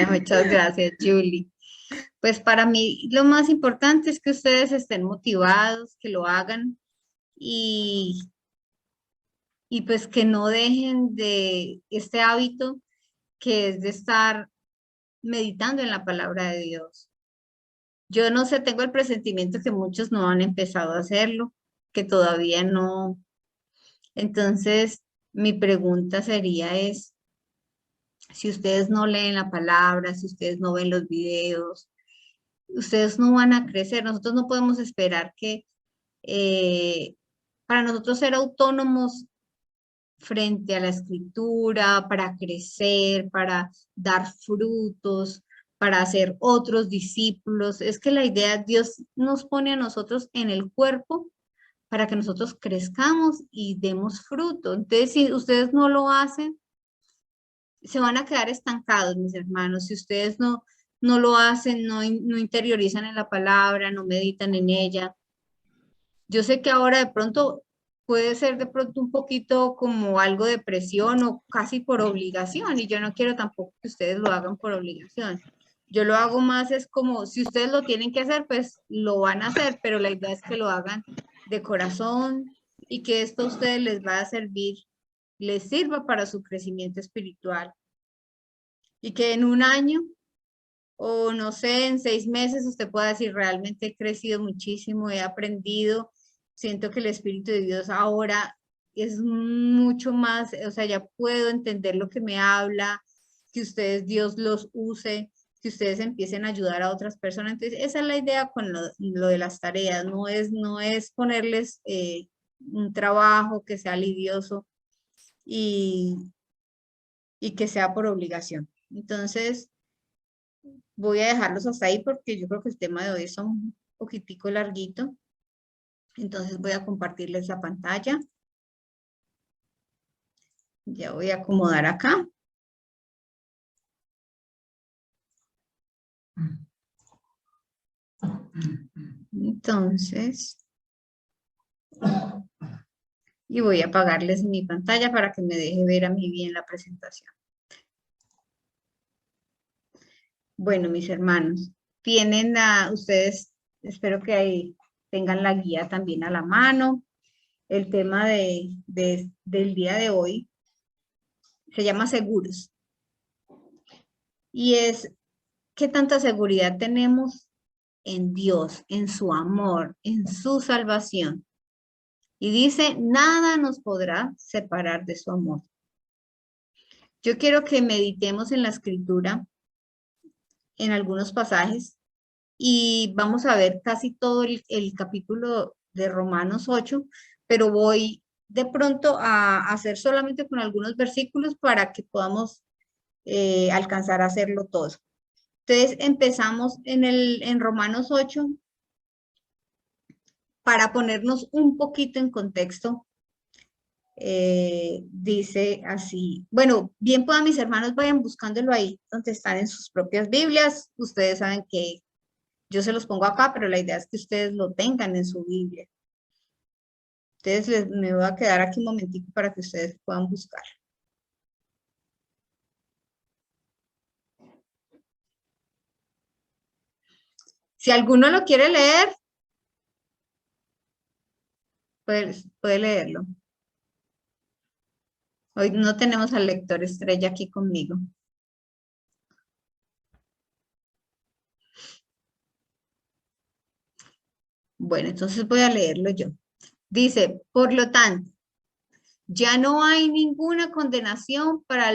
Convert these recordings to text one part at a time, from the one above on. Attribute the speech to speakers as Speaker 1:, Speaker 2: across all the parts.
Speaker 1: Muchas gracias, Julie. Pues para mí lo más importante es que ustedes estén motivados, que lo hagan y, y pues que no dejen de este hábito que es de estar meditando en la palabra de Dios. Yo no sé, tengo el presentimiento que muchos no han empezado a hacerlo, que todavía no. Entonces, mi pregunta sería es, si ustedes no leen la palabra, si ustedes no ven los videos, ustedes no van a crecer. Nosotros no podemos esperar que para nosotros ser autónomos frente a la escritura, para crecer, para dar frutos, para hacer otros discípulos. Es que la idea, Dios nos pone a nosotros en el cuerpo para que nosotros crezcamos y demos fruto. Entonces, si ustedes no lo hacen, se van a quedar estancados, mis hermanos. Si ustedes no lo hacen, no interiorizan en la palabra, no meditan en ella. Yo sé que ahora de pronto puede ser de pronto un poquito como algo de presión o casi por obligación, y yo no quiero tampoco que ustedes lo hagan por obligación. Yo lo hago más es como si ustedes lo tienen que hacer, pues lo van a hacer, pero la idea es que lo hagan de corazón y que esto a ustedes les va a servir, les sirva para su crecimiento espiritual y que en un año o no sé, en 6 meses usted pueda decir, realmente he crecido muchísimo, he aprendido, siento que el Espíritu de Dios ahora es mucho más, o sea, ya puedo entender lo que me habla, que ustedes, Dios los use, que ustedes empiecen a ayudar a otras personas. Entonces, esa es la idea con lo de las tareas, no es ponerles un trabajo que sea lidioso y, y que sea por obligación. Entonces, voy a dejarlos hasta ahí porque yo creo que el tema de hoy es un poquitico larguito. Entonces voy a compartirles la pantalla. Ya voy a acomodar acá. Entonces, y voy a apagarles mi pantalla para que me deje ver a mí bien la presentación. Bueno, mis hermanos, tienen ustedes, espero que ahí tengan la guía también a la mano. El tema del día de hoy se llama seguros. Y es, ¿qué tanta seguridad tenemos en Dios, en su amor, en su salvación? Y dice, nada nos podrá separar de su amor. Yo quiero que meditemos en la escritura, en algunos pasajes, y vamos a ver casi todo el capítulo de Romanos 8, pero voy de pronto a hacer solamente con algunos versículos para que podamos alcanzar a hacerlo todo. Entonces empezamos en Romanos 8 para ponernos un poquito en contexto. Dice así, bueno, bien puedan mis hermanos, vayan buscándolo ahí donde están en sus propias Biblias. Ustedes saben que yo se los pongo acá, pero la idea es que ustedes lo tengan en su Biblia. Entonces me voy a quedar aquí un momentito para que ustedes puedan buscar. Si alguno lo quiere leer, puede leerlo. Hoy no tenemos al lector estrella aquí conmigo. Bueno, entonces voy a leerlo yo. Dice, por lo tanto, ya no hay ninguna condenación para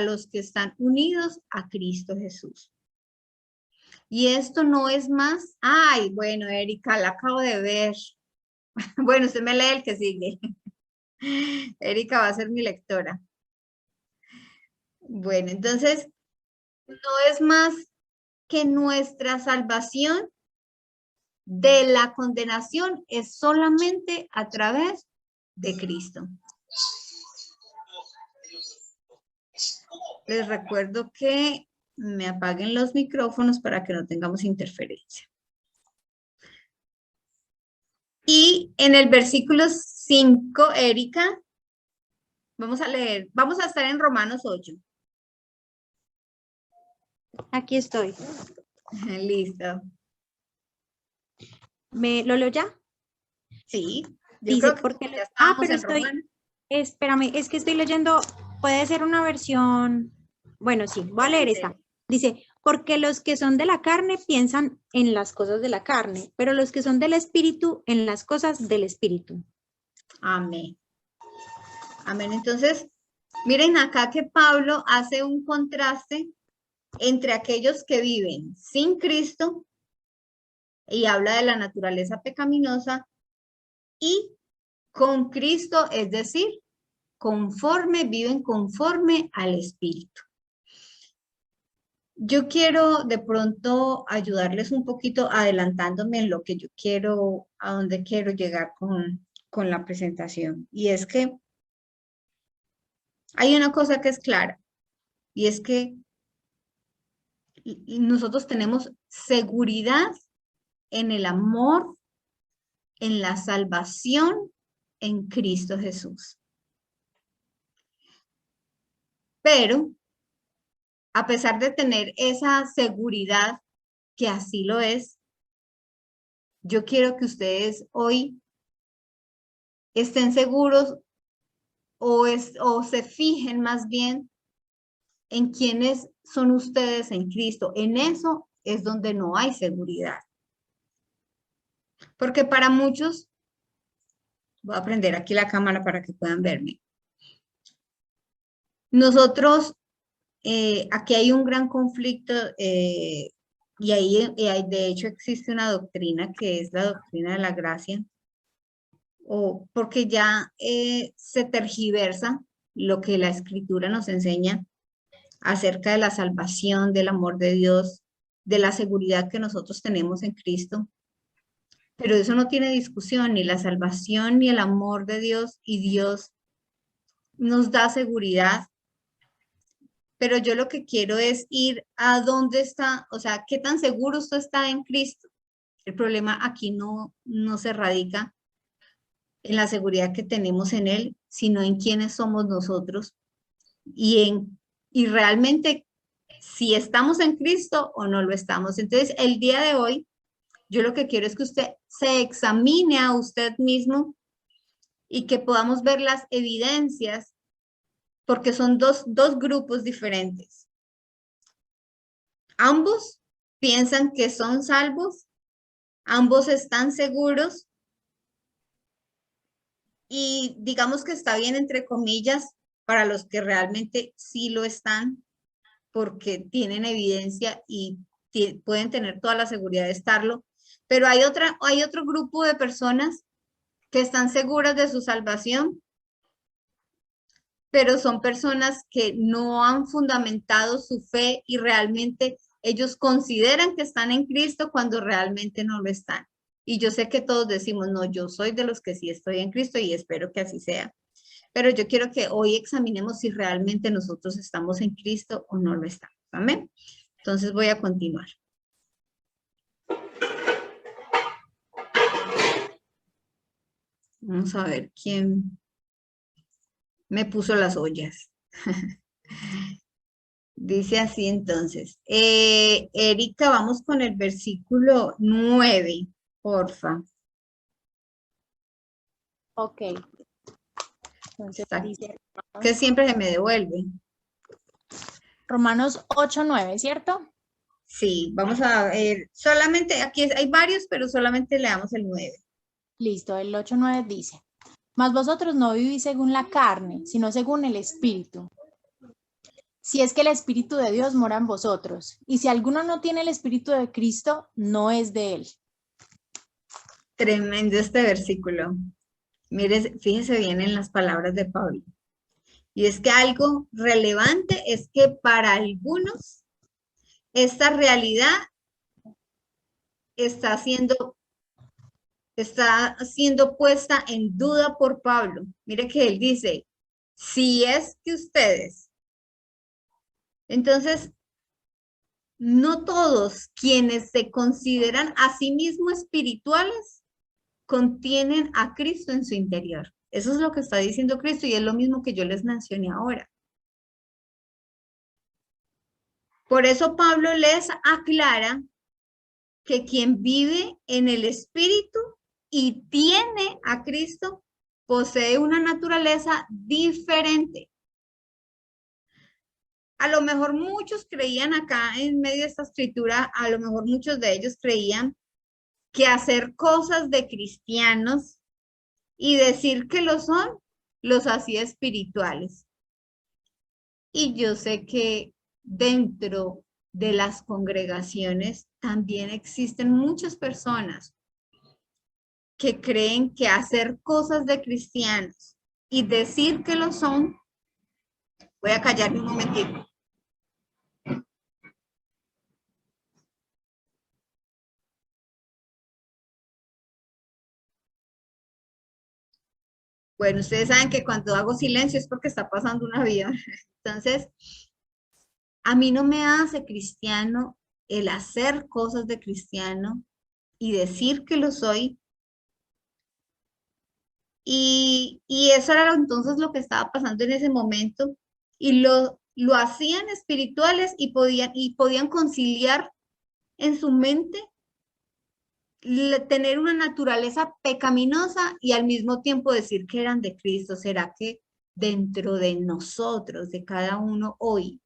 Speaker 1: los que están unidos a Cristo Jesús. Y esto no es más. Ay, bueno, Erika, la acabo de ver. Bueno, usted me lee el que sigue. Erika va a ser mi lectora. Bueno, entonces, no es más que nuestra salvación de la condenación es solamente a través de Cristo. Les recuerdo que me apaguen los micrófonos para que no tengamos interferencia. Y en el versículo 5, Erika, vamos a leer, vamos a estar en Romanos 8.
Speaker 2: Aquí estoy.
Speaker 1: Listo.
Speaker 2: ¿Lo leo ya?
Speaker 1: Sí, yo
Speaker 2: Dice,
Speaker 1: creo que
Speaker 2: porque...
Speaker 1: ya estábamos
Speaker 2: pero
Speaker 1: en Romanos.
Speaker 2: espérame, es que estoy leyendo, puede ser una versión, bueno, sí, voy a leer esta. Dice, porque los que son de la carne piensan en las cosas de la carne, pero los que son del espíritu en las cosas del espíritu.
Speaker 1: Amén. Amén. Entonces, miren acá que Pablo hace un contraste entre aquellos que viven sin Cristo y habla de la naturaleza pecaminosa y con Cristo, es decir, viven conforme al Espíritu. Yo quiero de pronto ayudarles un poquito adelantándome en lo que yo quiero, a dónde quiero llegar con la presentación. Y es que hay una cosa que es clara, y es que nosotros tenemos seguridad en el amor, en la salvación en Cristo Jesús. Pero a pesar de tener esa seguridad, que así lo es, yo quiero que ustedes hoy estén seguros o se fijen más bien en quiénes son ustedes en Cristo. En eso es donde no hay seguridad. Porque para muchos, voy a prender aquí la cámara para que puedan verme. Nosotros, aquí hay un gran conflicto y ahí de hecho existe una doctrina que es la doctrina de la gracia, o porque ya se tergiversa lo que la escritura nos enseña acerca de la salvación, del amor de Dios, de la seguridad que nosotros tenemos en Cristo. Pero eso no tiene discusión, ni la salvación, ni el amor de Dios, y Dios nos da seguridad. Pero yo lo que quiero es ir a dónde está, o sea, qué tan seguro usted está en Cristo. El problema aquí no se radica en la seguridad que tenemos en Él, sino en quiénes somos nosotros y realmente si estamos en Cristo o no lo estamos. Entonces, el día de hoy, yo lo que quiero es que usted se examine a usted mismo y que podamos ver las evidencias, porque son dos grupos diferentes. Ambos piensan que son salvos, ambos están seguros y digamos que está bien entre comillas para los que realmente sí lo están, porque tienen evidencia y pueden tener toda la seguridad de estarlo, pero hay otro grupo de personas que están seguras de su salvación, pero son personas que no han fundamentado su fe y realmente ellos consideran que están en Cristo cuando realmente no lo están. Y yo sé que todos decimos, no, yo soy de los que sí estoy en Cristo y espero que así sea. Pero yo quiero que hoy examinemos si realmente nosotros estamos en Cristo o no lo estamos. Amén. Entonces voy a continuar. Vamos a ver quién me puso las ollas. Dice así entonces. Erika, vamos con el versículo 9, porfa.
Speaker 2: Ok. Entonces dice...
Speaker 1: Que siempre se me devuelve.
Speaker 2: Romanos 8:9, ¿cierto?
Speaker 1: Sí, vamos a ver. Solamente, aquí hay varios, pero solamente leamos el 9.
Speaker 2: Listo, el 8:9 dice, mas vosotros no vivís según la carne, sino según el Espíritu. Si es que el Espíritu de Dios mora en vosotros, y si alguno no tiene el Espíritu de Cristo, no es de él.
Speaker 1: Tremendo este versículo. Mire, fíjese bien en las palabras de Pablo. Y es que algo relevante es que para algunos esta realidad está siendo puesta en duda por Pablo. Mire que él dice, si es que ustedes, entonces, no todos quienes se consideran a sí mismos espirituales contienen a Cristo en su interior. Eso es lo que está diciendo Cristo y es lo mismo que yo les mencioné ahora. Por eso Pablo les aclara que quien vive en el Espíritu y tiene a Cristo posee una naturaleza diferente. A lo mejor muchos creían acá en medio de esta escritura, a lo mejor muchos de ellos creían que hacer cosas de cristianos y decir que lo son, los hacía espirituales. Y yo sé que dentro de las congregaciones también existen muchas personas que creen que hacer cosas de cristianos y decir que lo son, voy a callarme un momentito. Bueno, ustedes saben que cuando hago silencio es porque está pasando una vida. Entonces, a mí no me hace cristiano el hacer cosas de cristiano y decir que lo soy. Y eso era entonces lo que estaba pasando en ese momento. Y lo hacían espirituales y podían conciliar en su mente tener una naturaleza pecaminosa y al mismo tiempo decir que eran de Cristo. ¿Será que dentro de nosotros, de cada uno hoy,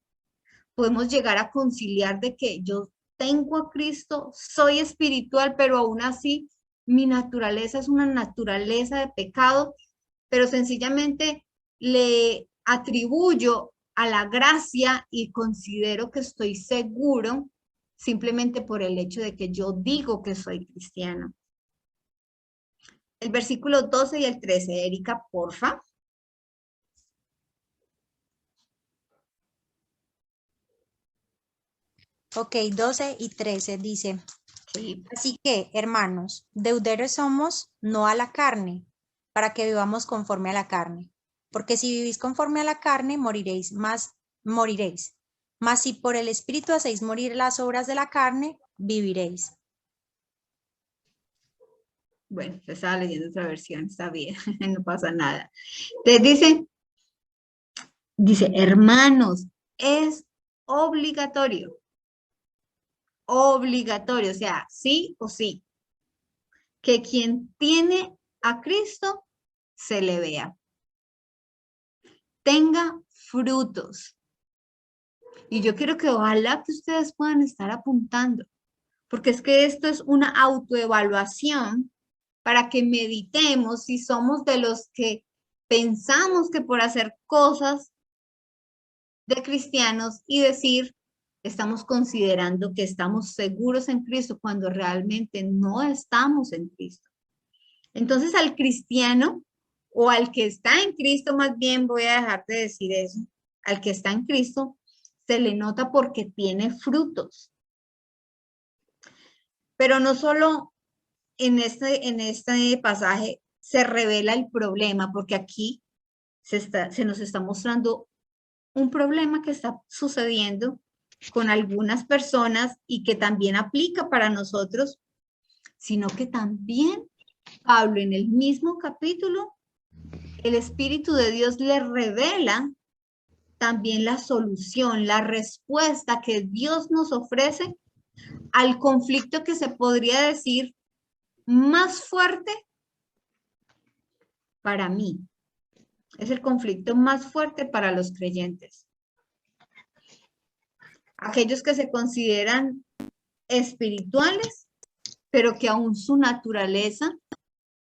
Speaker 1: podemos llegar a conciliar de que yo tengo a Cristo, soy espiritual, pero aún así mi naturaleza es una naturaleza de pecado, pero sencillamente le atribuyo a la gracia y considero que estoy seguro simplemente por el hecho de que yo digo que soy cristiano? El versículo 12 y el 13, Erika, porfa.
Speaker 3: Ok, 12 y 13 dice,
Speaker 1: Sí.
Speaker 3: así que, hermanos, deudores somos no a la carne, para que vivamos conforme a la carne. Porque si vivís conforme a la carne, moriréis. Mas si por el Espíritu hacéis morir las obras de la carne, viviréis.
Speaker 1: Bueno, estaba leyendo otra versión, está bien, no pasa nada. Entonces dice, hermanos, es obligatorio, o sea, sí o sí, que quien tiene a Cristo se le vea, tenga frutos. Y yo quiero que ojalá que ustedes puedan estar apuntando, porque es que esto es una autoevaluación para que meditemos si somos de los que pensamos que por hacer cosas de cristianos y decir, estamos considerando que estamos seguros en Cristo cuando realmente no estamos en Cristo. Entonces al cristiano o al que está en Cristo, más bien voy a dejar de decir eso, al que está en Cristo se le nota porque tiene frutos. Pero no solo en este pasaje se revela el problema, porque aquí se nos está mostrando un problema que está sucediendo con algunas personas y que también aplica para nosotros, sino que también Pablo en el mismo capítulo, el Espíritu de Dios le revela también la solución, la respuesta que Dios nos ofrece al conflicto que se podría decir más fuerte para mí. Es el conflicto más fuerte para los creyentes. Aquellos que se consideran espirituales, pero que aún su naturaleza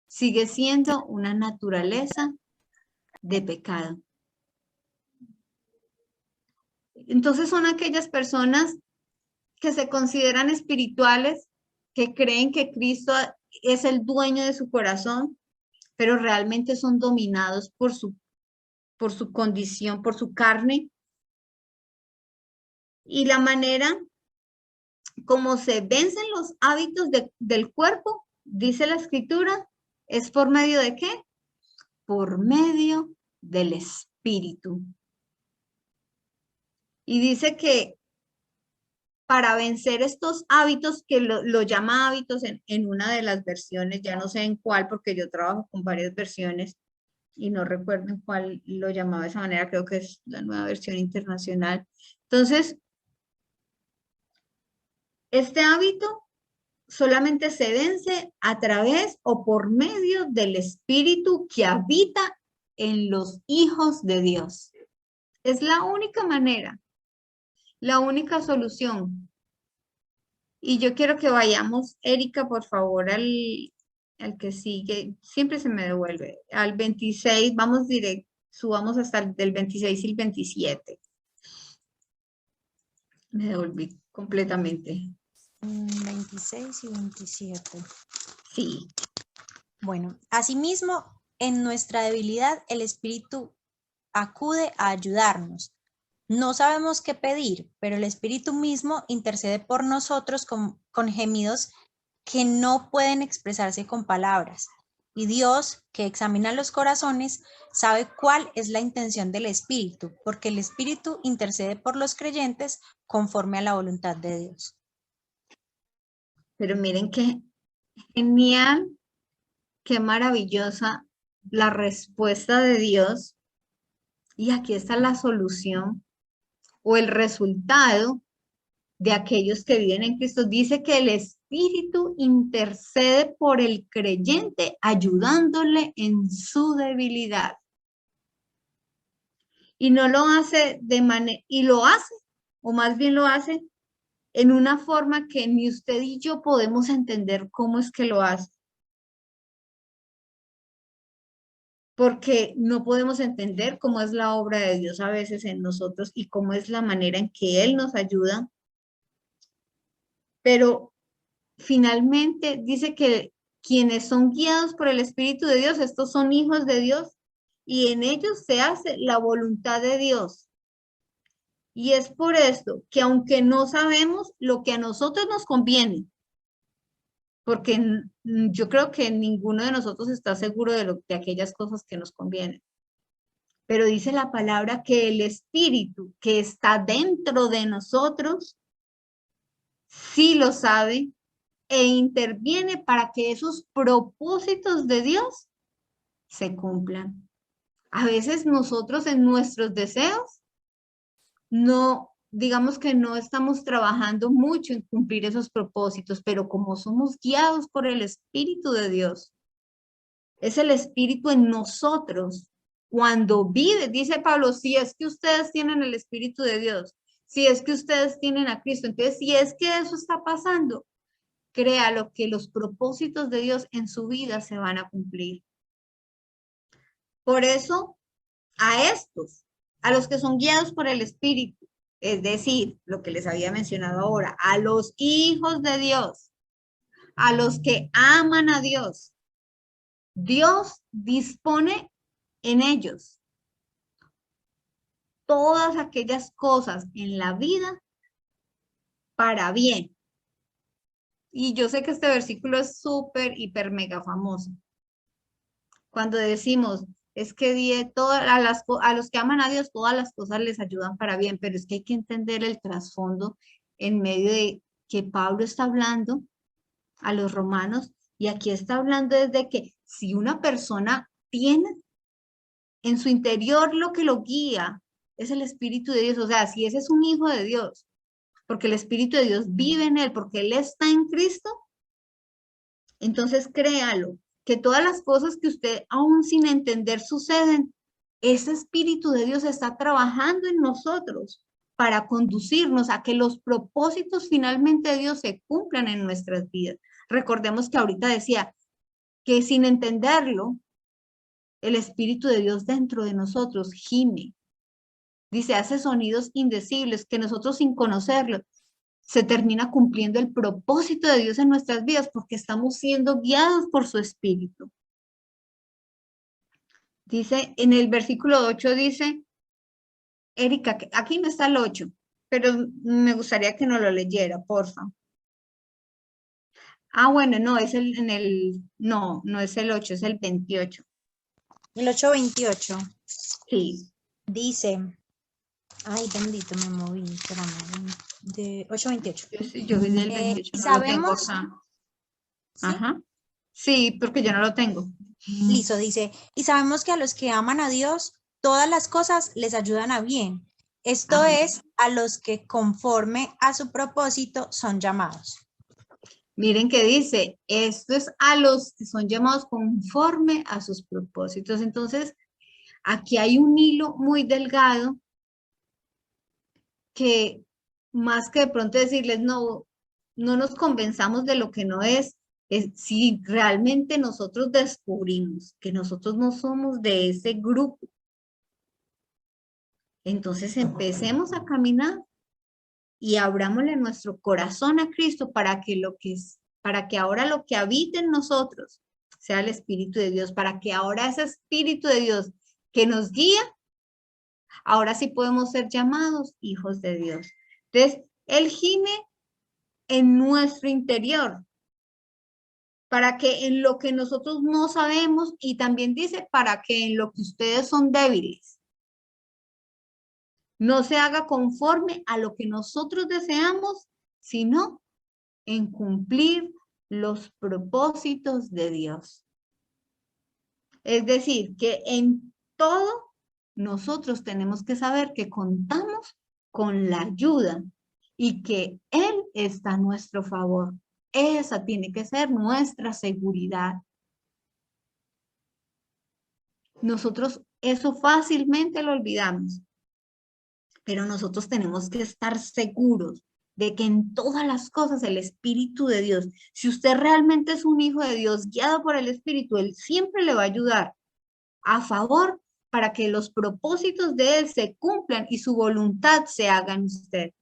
Speaker 1: sigue siendo una naturaleza de pecado. Entonces son aquellas personas que se consideran espirituales, que creen que Cristo es el dueño de su corazón, pero realmente son dominados por su condición, por su carne. Y la manera como se vencen los hábitos del cuerpo, dice la escritura, es por medio de ¿qué? Por medio del Espíritu. Y dice que para vencer estos hábitos, que lo llama hábitos en una de las versiones, ya no sé en cuál, porque yo trabajo con varias versiones y no recuerdo en cuál lo llamaba de esa manera, creo que es la nueva versión internacional. Entonces, Este hábito solamente se vence a través o por medio del Espíritu que habita en los hijos de Dios. Es la única manera, la única solución. Y yo quiero que vayamos, Erika, por favor, al que sigue. Siempre se me devuelve. Al 26, vamos directo, subamos hasta el del 26 y el 27. Me devolví completamente.
Speaker 3: 26 y 27.
Speaker 1: Sí.
Speaker 3: Bueno, asimismo, en nuestra debilidad, el Espíritu acude a ayudarnos. No sabemos qué pedir, pero el Espíritu mismo intercede por nosotros con gemidos que no pueden expresarse con palabras. Y Dios, que examina los corazones, sabe cuál es la intención del Espíritu, porque el Espíritu intercede por los creyentes conforme a la voluntad de Dios.
Speaker 1: Pero miren qué genial, qué maravillosa la respuesta de Dios. Y aquí está la solución o el resultado de aquellos que viven en Cristo. Dice que el Espíritu intercede por el creyente ayudándole en su debilidad. Y no lo hace de manera, y lo hace, o más bien lo hace en una forma que ni usted y yo podemos entender cómo es que lo hace. Porque no podemos entender cómo es la obra de Dios a veces en nosotros y cómo es la manera en que Él nos ayuda. Pero finalmente dice que quienes son guiados por el Espíritu de Dios, estos son hijos de Dios y en ellos se hace la voluntad de Dios. Y es por esto que aunque no sabemos lo que a nosotros nos conviene, porque yo creo que ninguno de nosotros está seguro de aquellas cosas que nos convienen. Pero dice la palabra que el Espíritu que está dentro de nosotros sí lo sabe e interviene para que esos propósitos de Dios se cumplan. A veces nosotros en nuestros deseos no, digamos que no estamos trabajando mucho en cumplir esos propósitos, pero como somos guiados por el Espíritu de Dios, es el Espíritu en nosotros. Cuando vive, dice Pablo, si es que ustedes tienen el Espíritu de Dios, si es que ustedes tienen a Cristo, entonces si es que eso está pasando, créalo que los propósitos de Dios en su vida se van a cumplir. Por eso, a estos, a los que son guiados por el Espíritu, es decir, lo que les había mencionado ahora, a los hijos de Dios, a los que aman a Dios, Dios dispone en ellos todas aquellas cosas en la vida para bien. Y yo sé que este versículo es súper, hiper, mega famoso. Cuando decimos, es que a los que aman a Dios, todas las cosas les ayudan para bien, pero es que hay que entender el trasfondo en medio de que Pablo está hablando a los romanos, y aquí está hablando desde que si una persona tiene en su interior lo que lo guía, es el Espíritu de Dios, o sea, si ese es un hijo de Dios, porque el Espíritu de Dios vive en él, porque él está en Cristo, entonces créalo, que todas las cosas que usted aún sin entender suceden, ese Espíritu de Dios está trabajando en nosotros para conducirnos a que los propósitos finalmente de Dios se cumplan en nuestras vidas. Recordemos que ahorita decía que sin entenderlo, el Espíritu de Dios dentro de nosotros gime. Dice, hace sonidos indecibles que nosotros sin conocerlo se termina cumpliendo el propósito de Dios en nuestras vidas porque estamos siendo guiados por su Espíritu. Dice, en el versículo 8 dice, Erika, aquí no está el 8, pero me gustaría que nos lo leyera, porfa. Ah, bueno, no, es no es el 8, es el 28.
Speaker 3: El 8:28.
Speaker 1: Sí.
Speaker 3: Dice, ay, bendito, me moví, espérame, de 8:28.
Speaker 1: Yo vi del 28,
Speaker 3: y
Speaker 1: no lo tengo
Speaker 3: sabemos,
Speaker 1: acá.
Speaker 3: ¿sí?
Speaker 1: Ajá. Sí, porque yo no lo tengo.
Speaker 3: Listo, dice, y sabemos que a los que aman a Dios, todas las cosas les ayudan a bien, Esto
Speaker 1: Ajá.
Speaker 3: es a los que conforme a su propósito son llamados.
Speaker 1: Miren que dice, esto es a los que son llamados conforme a sus propósitos. Entonces, aquí hay un hilo muy delgado que más que de pronto decirles, no, no nos convenzamos de lo que no es si realmente nosotros descubrimos que nosotros no somos de ese grupo, entonces empecemos a caminar y abrámosle nuestro corazón a Cristo para que para que ahora lo que habite en nosotros sea el Espíritu de Dios, para que ahora ese Espíritu de Dios que nos guía, ahora sí podemos ser llamados hijos de Dios. Entonces, Él gime en nuestro interior, para que en lo que nosotros no sabemos, y también dice, para que en lo que ustedes son débiles, no se haga conforme a lo que nosotros deseamos, sino en cumplir los propósitos de Dios. Es decir, que en todo nosotros tenemos que saber que contamos con la ayuda y que Él está a nuestro favor. Esa tiene que ser nuestra seguridad. Nosotros eso fácilmente lo olvidamos, pero nosotros tenemos que estar seguros de que en todas las cosas el Espíritu de Dios, si usted realmente es un hijo de Dios guiado por el Espíritu, Él siempre le va a ayudar a favor para que los propósitos de Él se cumplan y su voluntad se haga en usted.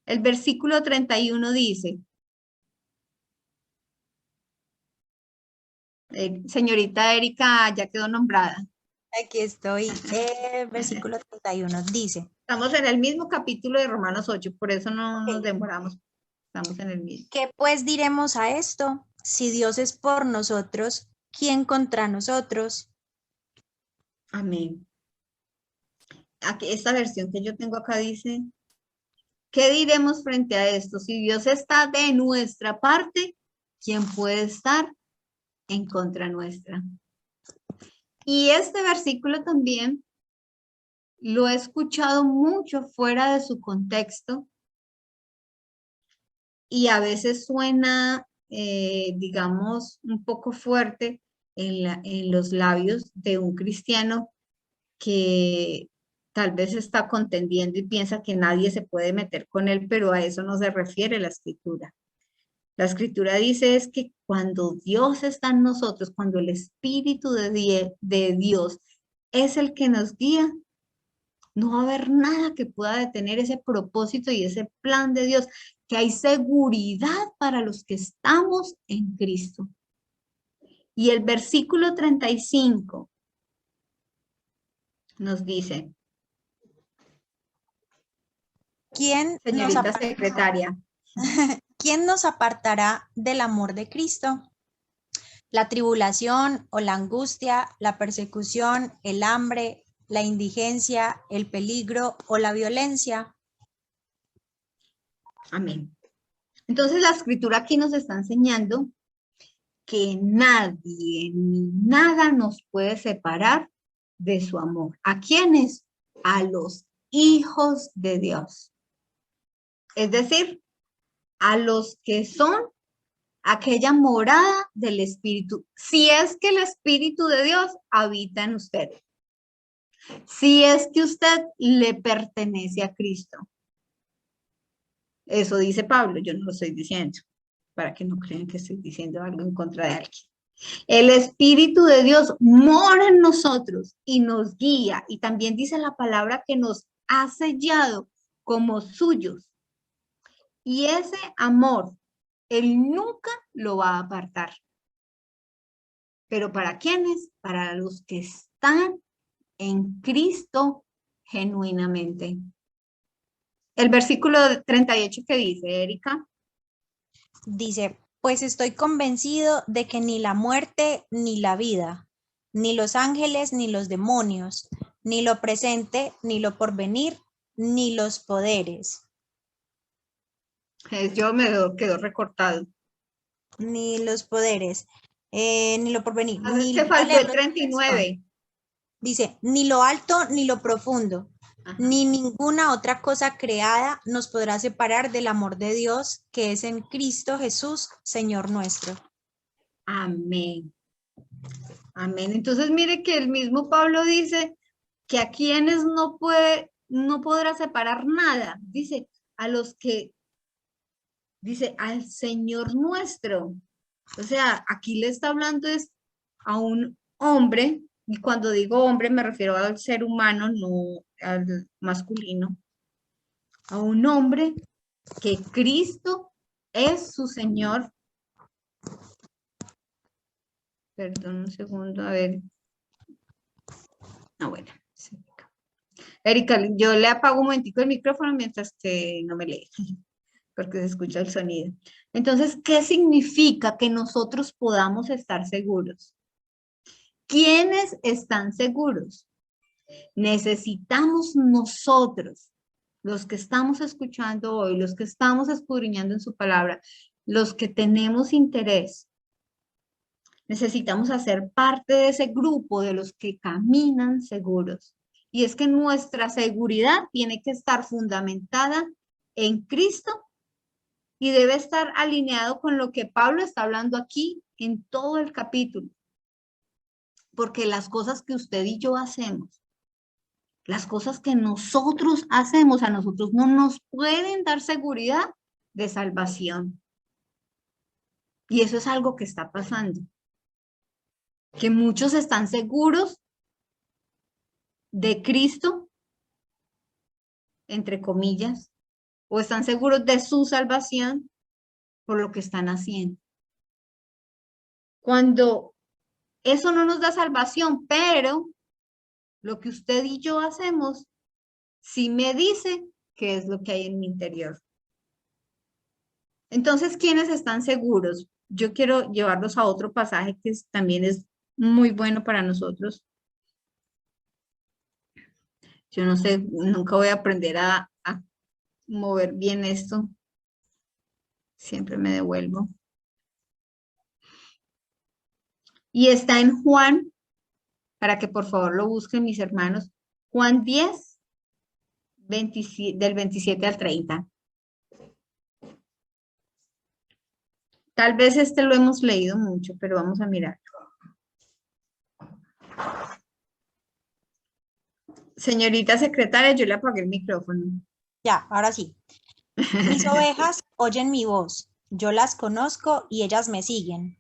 Speaker 1: El versículo 31 dice, señorita Erika ya quedó nombrada.
Speaker 3: Aquí estoy, versículo 31, dice.
Speaker 1: Estamos en el mismo capítulo de Romanos 8, por eso no nos
Speaker 3: Ok.
Speaker 1: demoramos. Estamos en el mismo.
Speaker 3: ¿Qué pues diremos a esto? Si Dios es por nosotros, ¿quién contra nosotros?
Speaker 1: Amén. Aquí, esta versión que yo tengo acá dice, ¿qué diremos frente a esto? Si Dios está de nuestra parte, ¿quién puede estar en contra nuestra? Y este versículo también lo he escuchado mucho fuera de su contexto y a veces suena, digamos, un poco fuerte en los labios de un cristiano que tal vez está contendiendo y piensa que nadie se puede meter con él, pero a eso no se refiere la escritura. La escritura dice es que cuando Dios está en nosotros, cuando el Espíritu de Dios es el que nos guía, no va a haber nada que pueda detener ese propósito y ese plan de Dios, que hay seguridad para los que estamos en Cristo. Y el versículo 35 nos dice, señorita secretaria,
Speaker 3: ¿Quién nos apartará del amor de Cristo? ¿La tribulación o la angustia, la persecución, el hambre, la indigencia, el peligro o la violencia?
Speaker 1: amén. Entonces la escritura aquí nos está enseñando que nadie ni nada nos puede separar de su amor. ¿A quiénes? A los hijos de Dios. Es decir, a los que son aquella morada del Espíritu. Si es que el Espíritu de Dios habita en usted. Si es que usted le pertenece a Cristo. Eso dice Pablo, yo no lo estoy diciendo, para que no crean que estoy diciendo algo en contra de alguien. El Espíritu de Dios mora en nosotros y nos guía. Y también dice la palabra que nos ha sellado como suyos. Y ese amor, Él nunca lo va a apartar. ¿Pero para quiénes? Para los que están en Cristo genuinamente. El versículo 38 que dice, Erika.
Speaker 3: Dice, pues estoy convencido de que ni la muerte ni la vida, ni los ángeles ni los demonios, ni lo presente ni lo porvenir, ni los poderes.
Speaker 1: Yo quedó recortado.
Speaker 3: Ni los poderes, ni lo porvenir.
Speaker 1: Ni se faltó el 39.
Speaker 3: Dice, ni lo alto ni lo profundo, ni ninguna otra cosa creada nos podrá separar del amor de Dios que es en Cristo Jesús, Señor nuestro.
Speaker 1: Amén. Amén. Entonces mire que el mismo Pablo dice que a quienes no podrá separar nada. Dice, a los que, dice, al Señor nuestro. O sea, aquí le está hablando es a un hombre, y cuando digo hombre me refiero al ser humano, no al masculino, a un hombre que Cristo es su Señor. Perdón un segundo, a ver. Bueno. Erika, yo le apago un momentico el micrófono mientras que no me lee, porque se escucha el sonido. Entonces, ¿qué significa que nosotros podamos estar seguros? ¿Quiénes están seguros? Necesitamos nosotros, los que estamos escuchando hoy, los que estamos escudriñando en su palabra, los que tenemos interés, necesitamos hacer parte de ese grupo de los que caminan seguros. Y es que nuestra seguridad tiene que estar fundamentada en Cristo y debe estar alineado con lo que Pablo está hablando aquí en todo el capítulo. Porque las cosas que usted y yo hacemos, las cosas que nosotros hacemos a nosotros no nos pueden dar seguridad de salvación. Y eso es algo que está pasando. Que muchos están seguros de Cristo, entre comillas, o están seguros de su salvación por lo que están haciendo. Cuando eso no nos da salvación, pero lo que usted y yo hacemos, sí me dice qué es lo que hay en mi interior. Entonces, ¿quiénes están seguros? Yo quiero llevarlos a otro pasaje que también es muy bueno para nosotros. Yo no sé, nunca voy a aprender a mover bien esto. Siempre me devuelvo. Y está en Juan, para que por favor lo busquen mis hermanos, Juan 10, del 27 al 30. Tal vez este lo hemos leído mucho, pero vamos a mirar. Señorita secretaria, yo le apagué el micrófono.
Speaker 3: Ya, ahora sí. Mis ovejas oyen mi voz, yo las conozco y ellas me siguen.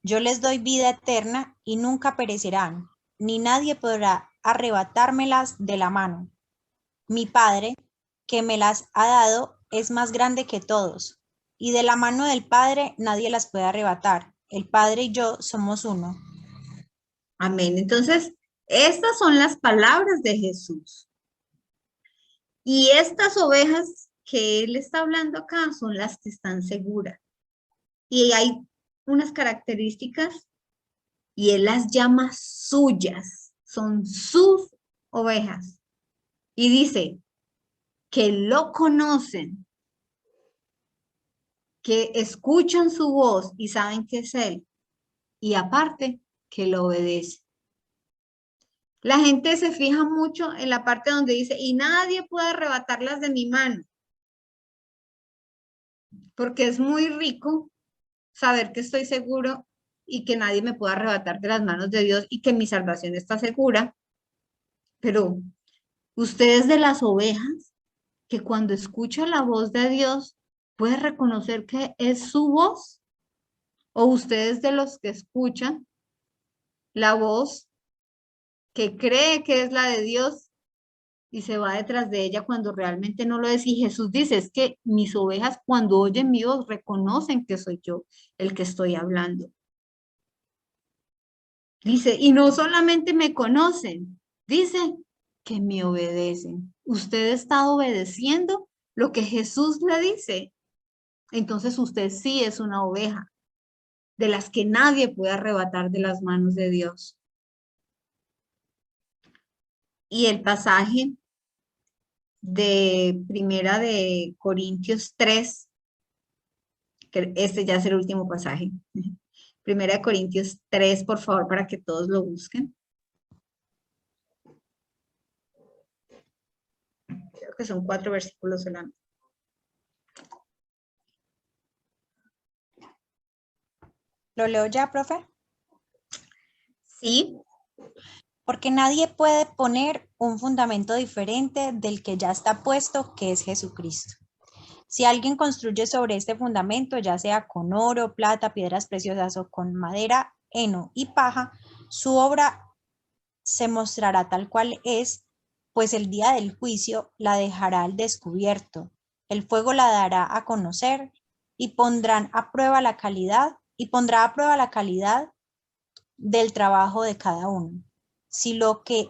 Speaker 3: Yo les doy vida eterna y nunca perecerán, ni nadie podrá arrebatármelas de la mano. Mi Padre, que me las ha dado, es más grande que todos, y de la mano del Padre nadie las puede arrebatar. El Padre y yo somos uno.
Speaker 1: Amén. Entonces, estas son las palabras de Jesús. Y estas ovejas que él está hablando acá son las que están seguras. Y hay unas características y él las llama suyas. Son sus ovejas. Y dice que lo conocen, que escuchan su voz y saben que es él. Y aparte, que lo obedece. La gente se fija mucho en la parte donde dice, y nadie puede arrebatarlas de mi mano. Porque es muy rico saber que estoy seguro y que nadie me puede arrebatar de las manos de Dios y que mi salvación está segura. Pero ustedes de las ovejas, que cuando escucha la voz de Dios, puede reconocer que es su voz. O ustedes de los que escuchan la voz que cree que es la de Dios y se va detrás de ella cuando realmente no lo es. Y Jesús dice, es que mis ovejas cuando oyen mi voz reconocen que soy yo el que estoy hablando. Dice, y no solamente me conocen, dice que me obedecen. ¿Usted está obedeciendo lo que Jesús le dice? Entonces usted sí es una oveja de las que nadie puede arrebatar de las manos de Dios. Y el pasaje de Primera de Corintios 3, que este ya es el último pasaje. Primera de Corintios 3, por favor, para que todos lo busquen. que son 4 versículos solamente.
Speaker 3: ¿Lo leo ya, profe?
Speaker 1: Sí.
Speaker 3: Porque nadie puede poner un fundamento diferente del que ya está puesto, que es Jesucristo. Si alguien construye sobre este fundamento, ya sea con oro, plata, piedras preciosas o con madera, heno y paja, su obra se mostrará tal cual es, pues el día del juicio la dejará al descubierto. El fuego la dará a conocer y pondrá a prueba la calidad del trabajo de cada uno. Si lo que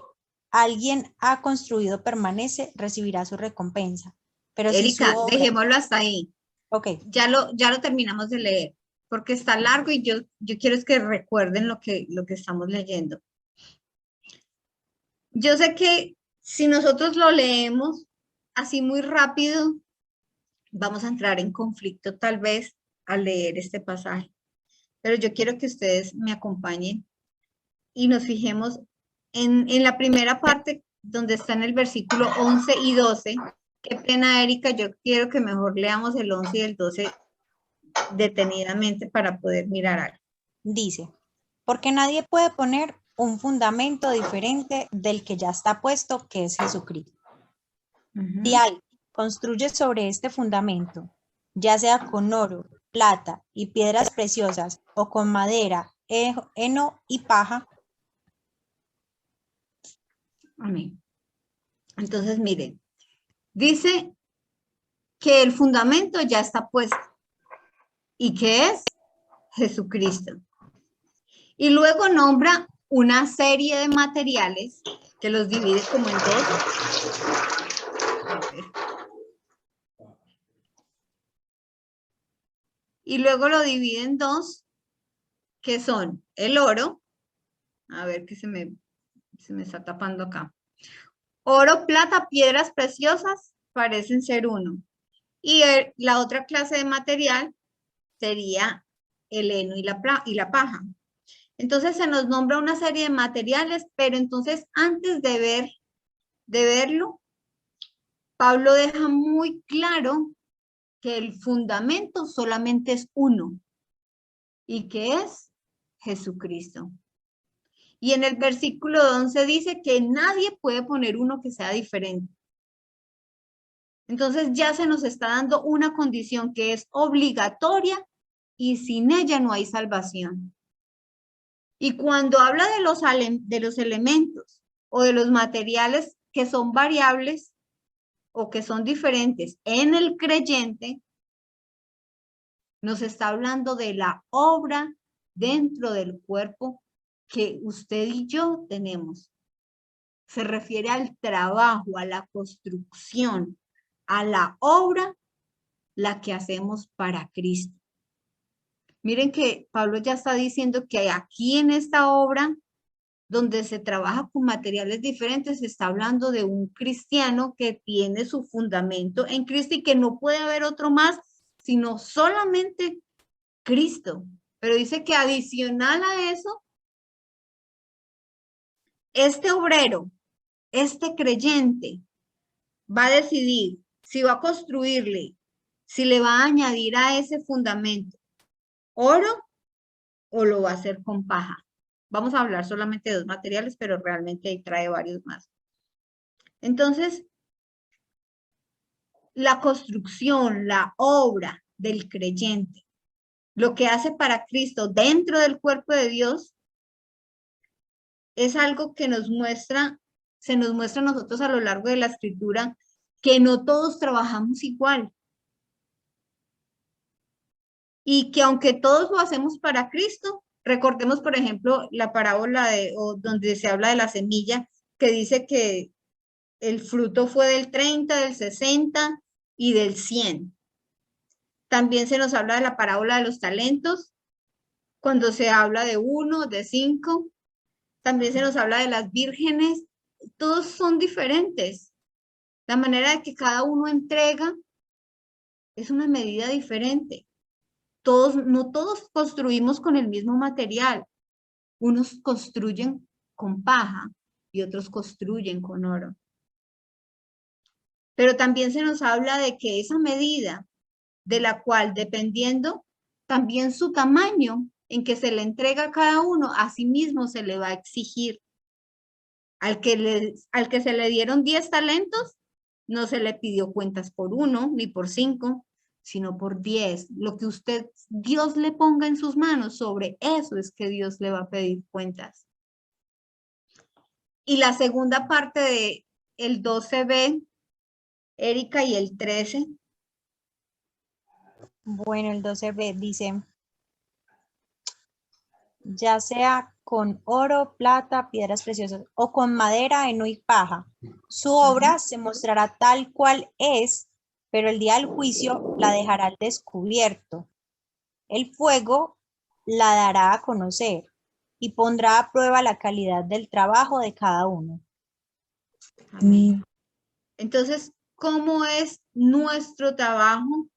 Speaker 3: alguien ha construido permanece, recibirá su recompensa. Pero si su
Speaker 1: Erika,
Speaker 3: obra...
Speaker 1: dejémoslo hasta ahí.
Speaker 3: Ok,
Speaker 1: Ya lo terminamos de leer, porque está largo y yo quiero es que recuerden lo que estamos leyendo. Yo sé que si nosotros lo leemos así muy rápido, vamos a entrar en conflicto tal vez al leer este pasaje. Pero yo quiero que ustedes me acompañen y nos fijemos en la primera parte donde está en el versículo 11 y 12. Qué pena, Erika, yo quiero que mejor leamos el 11 y el 12 detenidamente para poder mirar algo.
Speaker 3: dice, porque nadie puede poner un fundamento diferente del que ya está puesto, que es Jesucristo. Si alguien construye sobre este fundamento, ya sea con oro, plata y piedras preciosas o con madera, heno y paja.
Speaker 1: Amén. Entonces, miren, dice que el fundamento ya está puesto y que es Jesucristo. Y luego nombra una serie de materiales que los divide como en dos. Y luego lo divide en dos, que son el oro. A ver que se me está tapando acá. Oro, plata, piedras preciosas parecen ser uno. Y la otra clase de material sería el heno y la paja. Entonces se nos nombra una serie de materiales, pero entonces antes de verlo, Pablo deja muy claro que el fundamento solamente es uno y que es Jesucristo. Y en el versículo 11 dice que nadie puede poner uno que sea diferente. Entonces ya se nos está dando una condición que es obligatoria y sin ella no hay salvación. Y cuando habla de los elementos o de los materiales que son variables o que son diferentes en el creyente, nos está hablando de la obra dentro del cuerpo que usted y yo tenemos. Se refiere al trabajo, a la construcción, a la obra, la que hacemos para Cristo. Miren que Pablo ya está diciendo que aquí en esta obra, donde se trabaja con materiales diferentes, se está hablando de un cristiano que tiene su fundamento en Cristo y que no puede haber otro más, sino solamente Cristo. Pero dice que adicional a eso, este obrero, este creyente, va a decidir si va a construirle, si le va a añadir a ese fundamento oro o lo va a hacer con paja. Vamos a hablar solamente de dos materiales, pero realmente ahí trae varios más. Entonces, la construcción, la obra del creyente, lo que hace para Cristo dentro del cuerpo de Dios, es algo que se nos muestra a nosotros a lo largo de la escritura, que no todos trabajamos igual. Y que aunque todos lo hacemos para Cristo, recordemos, por ejemplo, la parábola donde se habla de la semilla, que dice que el fruto fue del 30, del 60 y del 100. También se nos habla de la parábola de los talentos, cuando se habla de 1, de 5. También se nos habla de las vírgenes. Todos son diferentes. La manera de que cada uno entrega es una medida diferente. No todos construimos con el mismo material. Unos construyen con paja y otros construyen con oro. Pero también se nos habla de que esa medida de la cual, dependiendo también su tamaño en que se le entrega a cada uno, a sí mismo se le va a exigir. Al que se le dieron 10 talentos, no se le pidió cuentas por 1 ni por 5, sino por 10. Lo que Dios le ponga en sus manos, sobre eso es que Dios le va a pedir cuentas. Y la segunda parte de el 12b, Erika, y el 13.
Speaker 3: Bueno, el 12b dice, ya sea con oro, plata, piedras preciosas o con madera, heno y paja, su obra se mostrará tal cual es, pero el día del juicio la dejará al descubierto. El fuego la dará a conocer y pondrá a prueba la calidad del trabajo de cada uno.
Speaker 1: Amén. Entonces, ¿cómo es nuestro trabajo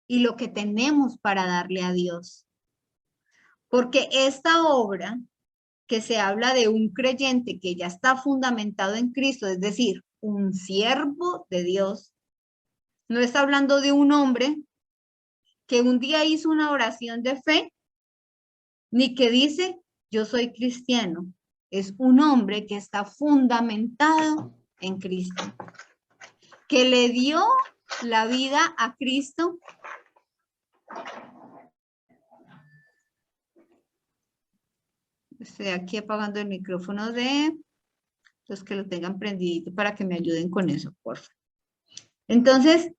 Speaker 1: y lo que tenemos para darle a Dios? Porque esta obra que se habla de un creyente que ya está fundamentado en Cristo, es decir, un siervo de Dios, no está hablando de un hombre que un día hizo una oración de fe, ni que dice, yo soy cristiano. Es un hombre que está fundamentado en Cristo, que le dio la vida a Cristo. Estoy aquí apagando el micrófono de los que lo tengan prendido para que me ayuden con eso, por favor. Entonces,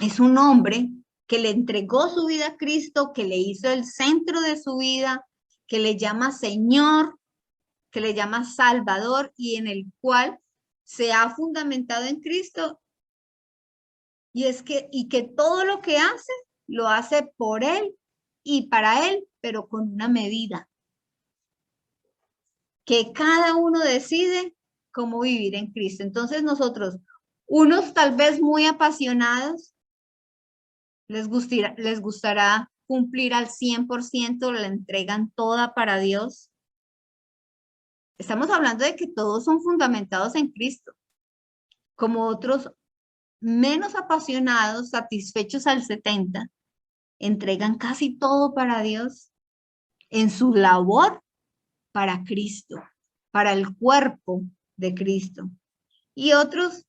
Speaker 1: es un hombre que le entregó su vida a Cristo, que le hizo el centro de su vida, que le llama Señor, que le llama Salvador y en el cual se ha fundamentado en Cristo. Y que todo lo que hace, lo hace por Él y para Él, pero con una medida. Que cada uno decide cómo vivir en Cristo. Entonces nosotros, unos tal vez muy apasionados, les gustará cumplir al 100%, la entregan toda para Dios. Estamos hablando de que todos son fundamentados en Cristo, como otros menos apasionados, satisfechos al 70%, entregan casi todo para Dios en su labor para Cristo, para el cuerpo de Cristo. Y otros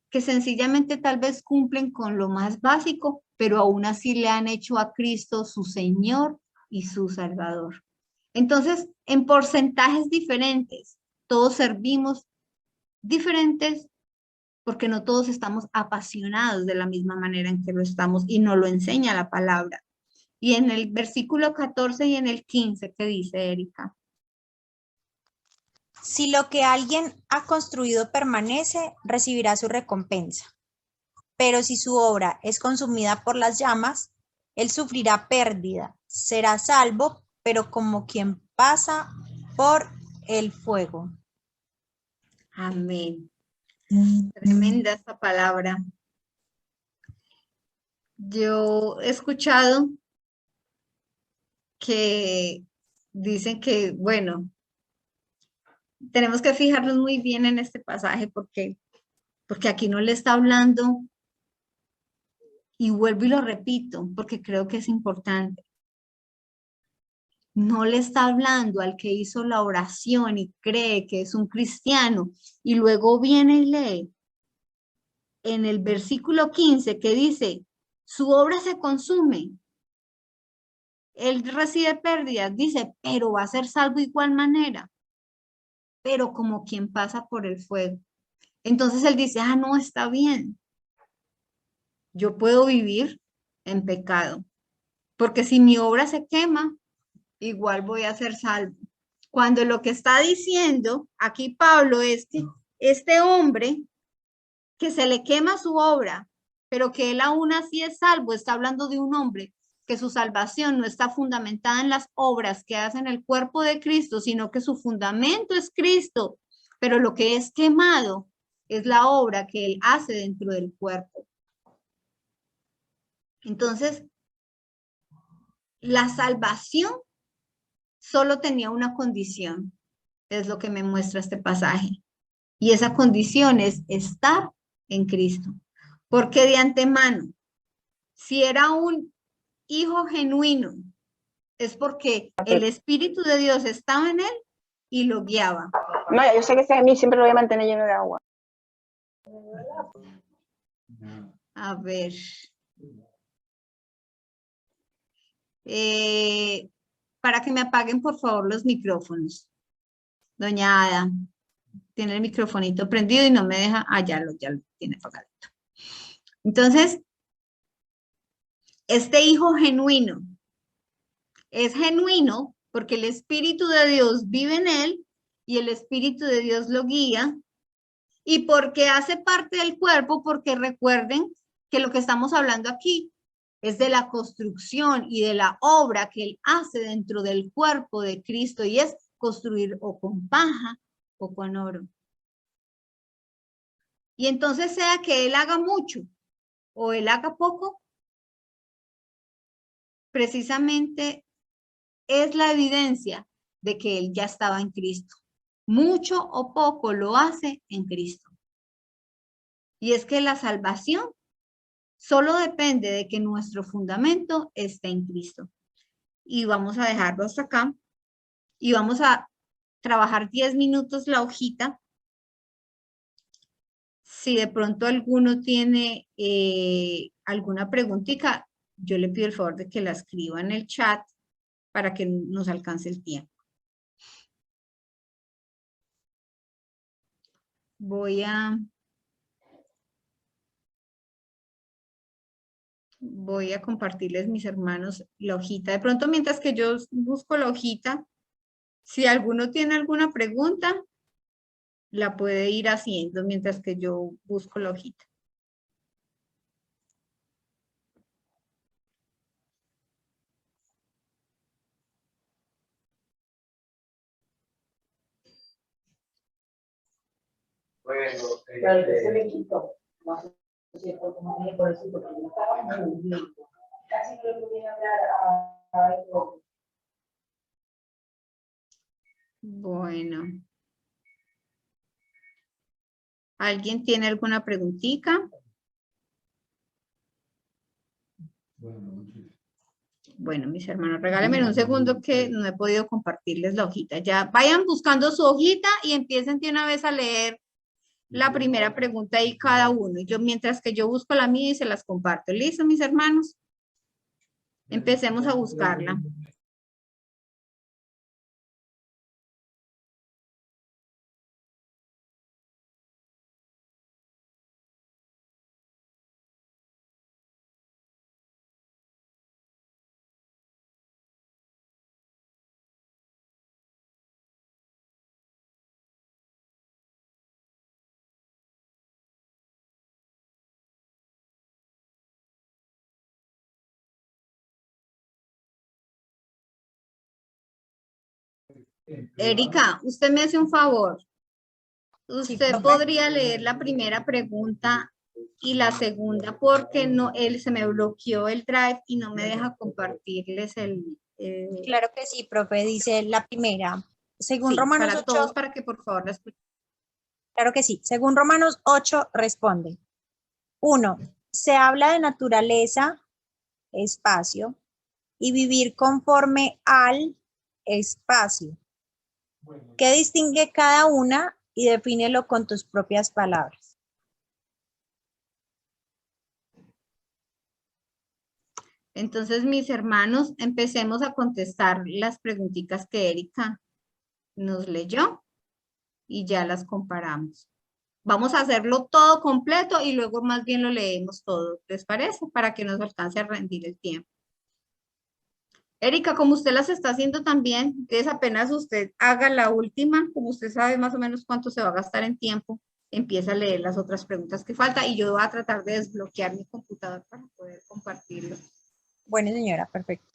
Speaker 1: que sencillamente tal vez cumplen con lo más básico, pero aún así le han hecho a Cristo su Señor y su Salvador. Entonces, en porcentajes diferentes, todos servimos diferentes porque no todos estamos apasionados de la misma manera en que lo estamos y nos lo enseña la palabra. Y en el versículo 14 y en el 15, ¿qué dice Erika?
Speaker 3: Si lo que alguien ha construido permanece, recibirá su recompensa. Pero si su obra es consumida por las llamas, él sufrirá pérdida. Será salvo, pero como quien pasa por el fuego.
Speaker 1: Amén. Tremenda esta palabra. Yo he escuchado que dicen que, bueno, tenemos que fijarnos muy bien en este pasaje porque aquí no le está hablando, y vuelvo y lo repito, porque creo que es importante. No le está hablando al que hizo la oración y cree que es un cristiano y luego viene y lee en el versículo 15 que dice, su obra se consume. Él recibe pérdidas, dice, pero va a ser salvo de igual manera, pero como quien pasa por el fuego. Entonces él dice, no, está bien. Yo puedo vivir en pecado, porque si mi obra se quema, igual voy a ser salvo. Cuando lo que está diciendo aquí Pablo es que este hombre que se le quema su obra, pero que él aún así es salvo, está hablando de un hombre que su salvación no está fundamentada en las obras que hacen el cuerpo de Cristo, sino que su fundamento es Cristo, pero lo que es quemado es la obra que él hace dentro del cuerpo. Entonces, la salvación solo tenía una condición, es lo que me muestra este pasaje. Y esa condición es estar en Cristo. Porque de antemano, si era un hijo genuino, es porque el Espíritu de Dios estaba en él y lo guiaba.
Speaker 4: No, yo sé que ese de mí siempre lo voy a mantener lleno de agua.
Speaker 1: A ver. Para que me apaguen, por favor, los micrófonos. Doña Ada, tiene el microfonito prendido y no me deja. Ah, ya lo tiene apagadito. Entonces, este hijo genuino es genuino porque el Espíritu de Dios vive en él y el Espíritu de Dios lo guía, y porque hace parte del cuerpo, porque recuerden que lo que estamos hablando aquí es de la construcción y de la obra que él hace dentro del cuerpo de Cristo, y es construir o con paja o con oro. Y entonces, sea que él haga mucho o él haga poco, precisamente es la evidencia de que él ya estaba en Cristo. Mucho o poco lo hace en Cristo. Y es que la salvación solo depende de que nuestro fundamento esté en Cristo. Y vamos a dejarlo hasta acá. Y vamos a trabajar 10 minutos la hojita. Si de pronto alguno tiene alguna preguntita, yo le pido el favor de que la escriba en el chat para que nos alcance el tiempo. Voy a compartirles, mis hermanos, la hojita. De pronto, mientras que yo busco la hojita, si alguno tiene alguna pregunta, la puede ir haciendo mientras que yo busco la hojita.
Speaker 5: Bueno, se le quitó. No sé si es por eso, porque yo estaba muy bien. Casi no le podía hablar a esto.
Speaker 1: Bueno. ¿Alguien tiene alguna preguntita? Bueno, mis hermanos, regálenme un segundo que no he podido compartirles la hojita. Ya vayan buscando su hojita y empiecen de una vez a leer la primera pregunta ahí cada uno. Y yo, mientras que yo busco la mía y se las comparto. ¿Listo, mis hermanos? Empecemos a buscarla. Erika, usted me hace un favor. Usted podría leer la primera pregunta y la segunda, porque no, se me bloqueó el drive y no me deja compartirles el...
Speaker 3: Claro que sí, profe, dice la primera. Según
Speaker 1: Sí,
Speaker 3: Romanos
Speaker 1: para
Speaker 3: 8,
Speaker 1: todos, para que por favor la escuchen.
Speaker 3: claro que sí. Según Romanos 8 responde. 1. Se habla de naturaleza, espacio, y vivir conforme al espacio. ¿Qué distingue cada una y defínelo con tus propias palabras?
Speaker 1: Entonces, mis hermanos, empecemos a contestar las preguntitas que Erika nos leyó y ya las comparamos. Vamos a hacerlo todo completo y luego más bien lo leemos todo, ¿les parece? Para que nos alcance a rendir el tiempo. Erika, como usted las está haciendo también, entonces apenas usted haga la última, como usted sabe más o menos cuánto se va a gastar en tiempo, empieza a leer las otras preguntas que falta y yo voy a tratar de desbloquear mi computador para poder compartirlo.
Speaker 3: Bueno, señora, perfecto.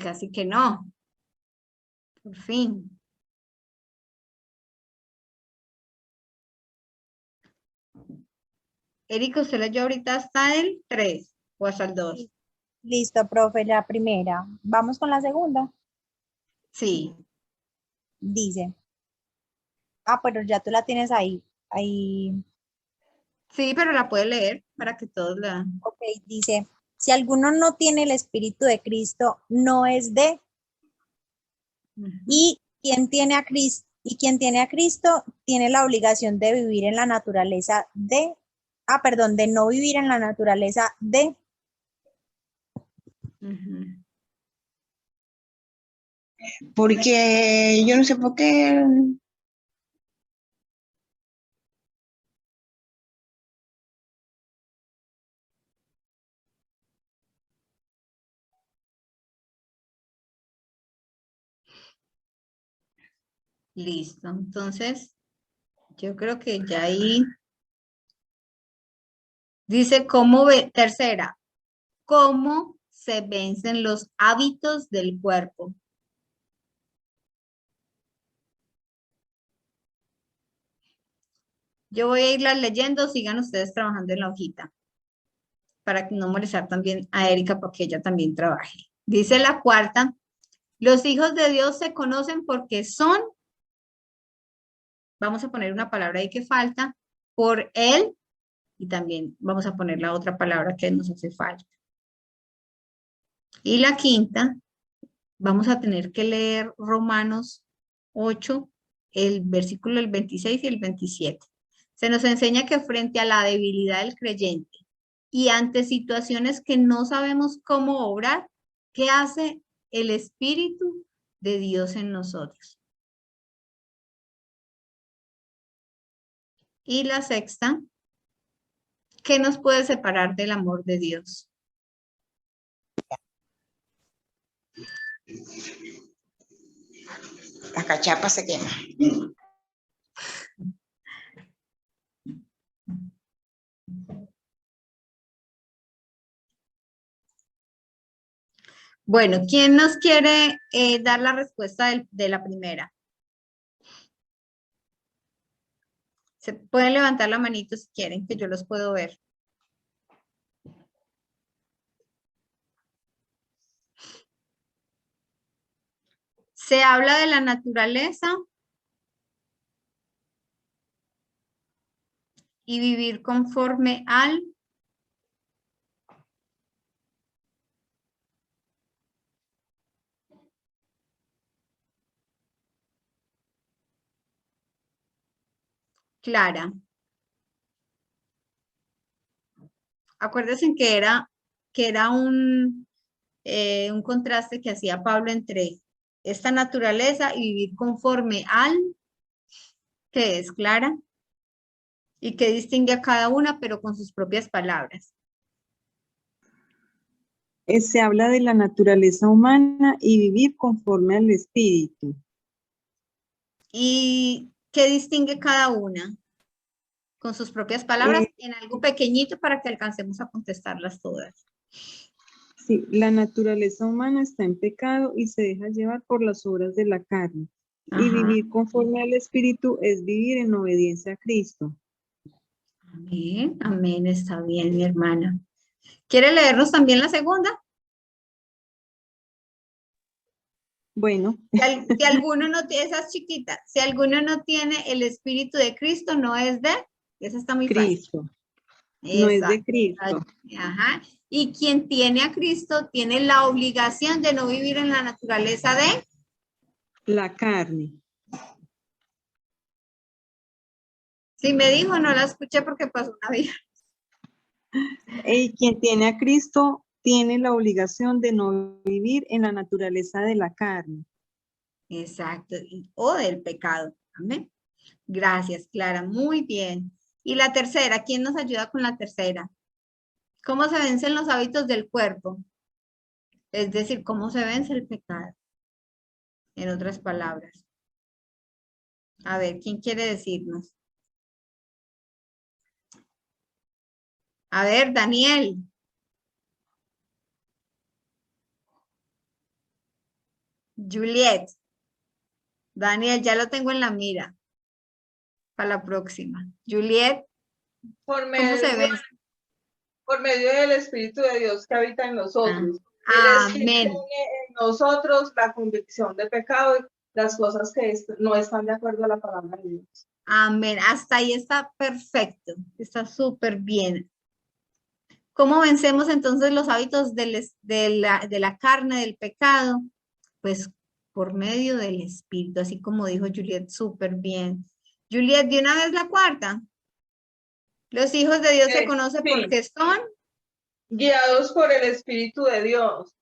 Speaker 1: Casi que no. Por fin. Erika, ¿usted leyó ahorita hasta el 3 o hasta el 2?
Speaker 3: Listo, profe, la primera. Vamos con la segunda.
Speaker 1: Sí.
Speaker 3: Dice, pero ya tú la tienes ahí. Ahí,
Speaker 1: Sí, pero la puede leer para que todos la...
Speaker 3: ok, dice, si alguno no tiene el Espíritu de Cristo, no es de, y quien tiene a Cristo, tiene la obligación de vivir en la naturaleza de, de no vivir en la naturaleza de.
Speaker 1: Ujú.
Speaker 4: Porque yo no sé por qué.
Speaker 1: Listo. Entonces, yo creo que ya ahí dice cómo ve, tercera, cómo se vencen los hábitos del cuerpo. Yo voy a irlas leyendo, sigan ustedes trabajando en la hojita, para no molestar también a Erika porque ella también trabaje. Dice la cuarta, los hijos de Dios se conocen porque son, vamos a poner una palabra ahí que falta, por él, y también vamos a poner la otra palabra que nos hace falta. Y la quinta, vamos a tener que leer Romanos 8, el versículo del 26 y el 27. Se nos enseña que frente a la debilidad del creyente y ante situaciones que no sabemos cómo obrar, ¿qué hace el Espíritu de Dios en nosotros? Y la sexta, ¿qué nos puede separar del amor de Dios?
Speaker 4: La cachapa se quema.
Speaker 1: Bueno, ¿quién nos quiere dar la respuesta de la primera? Se pueden levantar la manito si quieren, que yo los puedo ver. Se habla de la naturaleza y vivir conforme al... Clara. Acuérdense que era un contraste que hacía Pablo entre esta naturaleza y vivir conforme al, que es Clara, y que distingue a cada una, pero con sus propias palabras.
Speaker 6: Se habla de la naturaleza humana y vivir conforme al espíritu.
Speaker 1: ¿Y qué distingue cada una? Con sus propias palabras, en algo pequeñito para que alcancemos a contestarlas todas.
Speaker 6: Sí, la naturaleza humana está en pecado y se deja llevar por las obras de la carne. Y
Speaker 1: Ajá.
Speaker 6: vivir conforme al espíritu es vivir en obediencia a Cristo.
Speaker 1: Amén, amén, está bien, mi hermana. ¿Quiere leernos también la segunda?
Speaker 6: Bueno,
Speaker 1: Si alguno no tiene, esas chiquitas, si alguno no tiene el Espíritu de Cristo, no es de, esa está muy fácil.
Speaker 6: Cristo. No es de Cristo.
Speaker 1: Ajá. Y quien tiene a Cristo tiene la obligación de no vivir en la naturaleza de...
Speaker 6: La carne.
Speaker 1: Si me dijo, no la escuché porque pasó una vida.
Speaker 6: Y quien tiene a Cristo tiene la obligación de no vivir en la naturaleza de la carne.
Speaker 1: Exacto, o del pecado. Amén. Gracias, Clara, muy bien. Y la tercera, ¿quién nos ayuda con la tercera? ¿Cómo se vencen los hábitos del cuerpo? Es decir, ¿cómo se vence el pecado? En otras palabras. A ver, ¿quién quiere decirnos? A ver, Daniel. Juliet. Daniel, ya lo tengo en la mira. Para la próxima. Juliet,
Speaker 7: Por
Speaker 1: ¿cómo
Speaker 7: medio,
Speaker 1: se ve?
Speaker 7: por medio del Espíritu de Dios que habita en nosotros.
Speaker 1: Ah,
Speaker 7: Él es quien
Speaker 1: amén.
Speaker 7: pone en nosotros la convicción de pecado y las cosas que no están de acuerdo a la palabra de Dios.
Speaker 1: Amén. Hasta ahí está perfecto. Está súper bien. ¿Cómo vencemos entonces los hábitos de la carne, del pecado? Pues por medio del Espíritu, así como dijo Juliet, súper bien. Juliet, de una vez la cuarta. Los hijos de Dios se conocen
Speaker 7: Sí.
Speaker 1: porque son.
Speaker 7: Guiados por el Espíritu de Dios.